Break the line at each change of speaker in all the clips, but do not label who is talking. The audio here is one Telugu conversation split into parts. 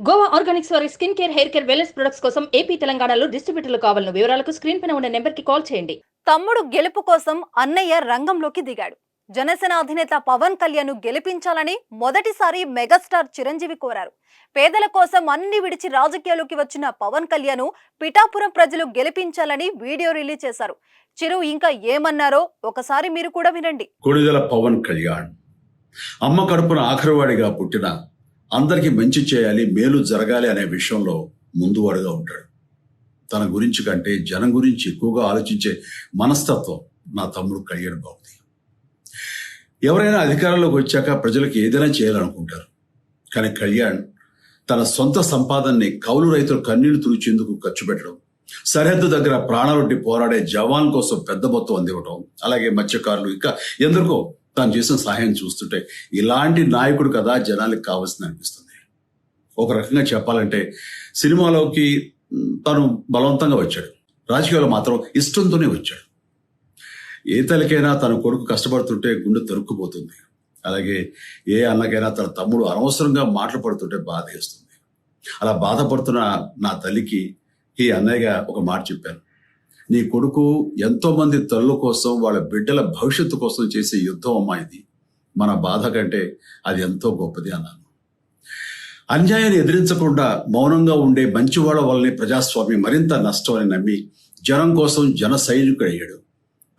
గోవా ఆర్గానిక్స్ వారి skin care, hair care, wellness products కోసం ఏపీ, తెలంగాణలో డిస్ట్రిబ్యూటర్లు కావాలన్న వివరాలకు స్క్రీన్ పైన ఉన్న నెంబర్ కి కాల్ చేయండి.
తమ్ముడు గెలుపు కోసం అన్నయ్య రంగంలోకి దిగాడు. జనసేన అధినేత పవన్ కళ్యాణ్ గెలిపించాలని మొదటిసారి మెగాస్టార్ చిరంజీవి కోరారు. పేదల కోసం అన్ని విడిచి రాజకీయాల్లోకి వచ్చిన పవన్ కళ్యాణ్ పిఠాపురం ప్రజలు గెలిపించాలని వీడియో రిలీజ్ చేశారు. చిరు ఇంకా ఏమన్నారో ఒకసారి మీరు కూడా వినండి.
కొణిదెల పవన్ కళ్యాణ్ అమ్మ కడుపున ఆఖరివాడిగా పుట్టిన అందరికీ మంచి చేయాలి, మేలు జరగాలి అనే విషయంలో ముందువాడుగా ఉంటాడు. తన గురించి కంటే జనం గురించి ఎక్కువగా ఆలోచించే మనస్తత్వం నా తమ్ముడు కళ్యాణ్ బాబుది. ఎవరైనా అధికారంలోకి వచ్చాక ప్రజలకు ఏదైనా చేయాలనుకుంటారు. కానీ కళ్యాణ్ తన సొంత సంపాదనని కౌలు రైతులు కన్నీళ్లు తుడిచేందుకు ఖర్చు పెట్టడం, సరిహద్దు దగ్గర ప్రాణాలొడ్డి పోరాడే జవాన్ కోసం పెద్ద మొత్తం అందివ్వటం, అలాగే మత్స్యకారులు ఇంకా ఎందరికో తాను చేసిన సహాయం చూస్తుంటే ఇలాంటి నాయకుడు కదా జనానికి కావాల్సింది అనిపిస్తుంది. ఒక రకంగా చెప్పాలంటే సినిమాలోకి తను బలవంతంగా వచ్చాడు, రాజకీయాలు మాత్రం ఇష్టంతోనే వచ్చాడు. ఏ తల్లికైనా తన కొడుకు కష్టపడుతుంటే గుండె తరుక్కుపోతుంది. అలాగే ఏ అన్నకైనా తన తమ్ముడు అనవసరంగా మాటలు పడుతుంటే బాధ వేస్తుంది. అలా బాధపడుతున్న నా తల్లికి ఈ అన్నయ్యగా ఒక మాట చెప్పాను. నీ కొడుకు ఎంతో మంది తల్లుల కోసం, వాళ్ళ బిడ్డల భవిష్యత్తు కోసం చేసే యుద్ధం అమ్మా ఇది. మన బాధ కంటే అది ఎంతో గొప్పది అన్నాను. అన్యాయాన్ని ఎదిరించకుండా మౌనంగా ఉండే మంచివాళ్ల వల్లనే ప్రజాస్వామ్యం మరింత నష్టం అని నమ్మి జనం కోసం జన సైనికుడు అయ్యాడు.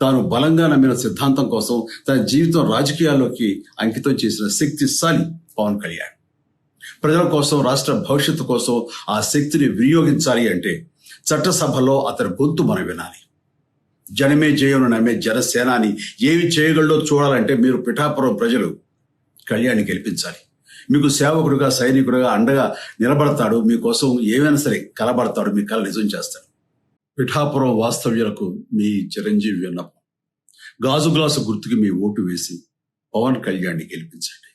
తాను బలంగా నమ్మిన సిద్ధాంతం కోసం తన జీవితం రాజకీయాల్లోకి అంకితం చేసిన శక్తిశాలి పవన్ కళ్యాణ్. ప్రజల కోసం, రాష్ట్ర భవిష్యత్తు కోసం ఆ శక్తిని వినియోగించాలి అంటే చట్టసభలో అతని గొంతు మనం వినాలి. జనమే జయను నమ్మే జనసేనాని ఏమి చేయగలడో చూడాలంటే మీరు పిఠాపురం ప్రజలు కళ్యాణ్ని గెలిపించాలి. మీకు సేవకుడుగా, సైనికుడుగా అండగా నిలబడతాడు. మీకోసం ఏమైనా సరే కలబడతాడు, మీ కళ నిజం చేస్తాడు. పిఠాపురం వాస్తవ్యులకు మీ చిరంజీవి విన్నపం, గాజు గ్లాసు గుర్తుకి మీ ఓటు వేసి పవన్ కళ్యాణ్ని గెలిపించండి.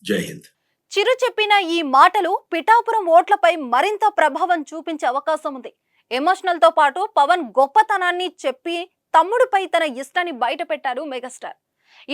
జై హింద్.
చిరు చెప్పిన ఈ మాటలు పిఠాపురం ఓట్లపై మరింత ప్రభావం చూపించే అవకాశం ఉంది. ఎమోషనల్ తో పాటు పవన్ గొప్పతనాన్ని చెప్పి తమ్ముడిపై తన ఇష్టాన్ని బయట పెట్టారు మెగాస్టార్.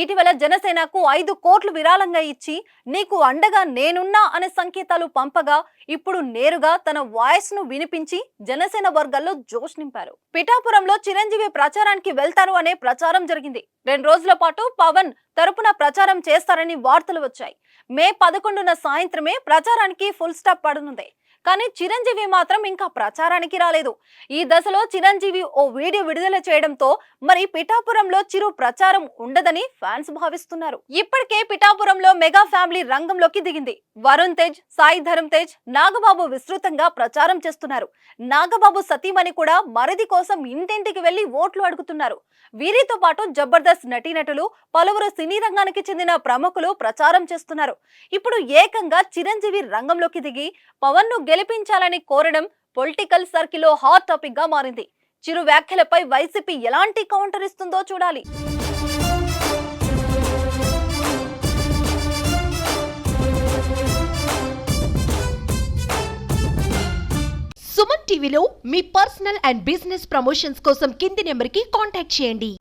ఇటీవల జనసేనకు 5 కోట్లు విరాళంగా ఇచ్చి నీకు అండగా నేనున్నా అనే సంకేతాలు పంపగా ఇప్పుడు నేరుగా తన వాయిస్ ను వినిపించి జనసేన వర్గాల్లో జోష్ నింపారు. పిఠాపురంలో చిరంజీవి ప్రచారానికి వెళ్తారు అనే ప్రచారం జరిగింది. 2 రోజుల పాటు పవన్ తరపున ప్రచారం చేస్తారని వార్తలు వచ్చాయి. మే 11న సాయంత్రమే ప్రచారానికి ఫుల్ స్టాప్ పడనుంది. కానీ చిరంజీవి మాత్రం ఇంకా ప్రచారానికి రాలేదు. ఈ దశలో చిరంజీవి ఓ వీడియో విడుదల చేయడంతో మరి పిఠాపురంలో చిరు ప్రచారం ఉండదని ఫ్యాన్స్ భావిస్తున్నారు. ఇప్పటికే పిఠాపురంలో మెగా ఫ్యామిలీ రంగంలోకి దిగింది. వరుణ్ తేజ్, సాయి ధరమ్ తేజ్, నాగబాబు విస్తృతంగా ప్రచారం చేస్తున్నారు. నాగబాబు సతీమణి కూడా మరిది కోసం ఇంటింటికి వెళ్లి ఓట్లు అడుగుతున్నారు. వీరితో పాటు జబర్దస్త్ నటీనటులు, పలువురు సినీ రంగానికి చెందిన ప్రముఖులు ప్రచారం చేస్తున్నారు. ఇప్పుడు ఏకంగా చిరంజీవి రంగంలోకి దిగి పవన్ ను గెలిపించాలని కోరడం పొలిటికల్ సర్కిల్లో హాట్ టాపిక్ గా మారింది. చిరు వ్యాఖ్యలపై వైసీపీ ఎలాంటి కౌంటర్ ఇస్తుందో చూడాలి.
సుమన్ టీవీలో మీ పర్సనల్ అండ్ బిజినెస్ ప్రమోషన్స్ కోసం కింది నెంబర్కి కాంటాక్ట్ చేయండి.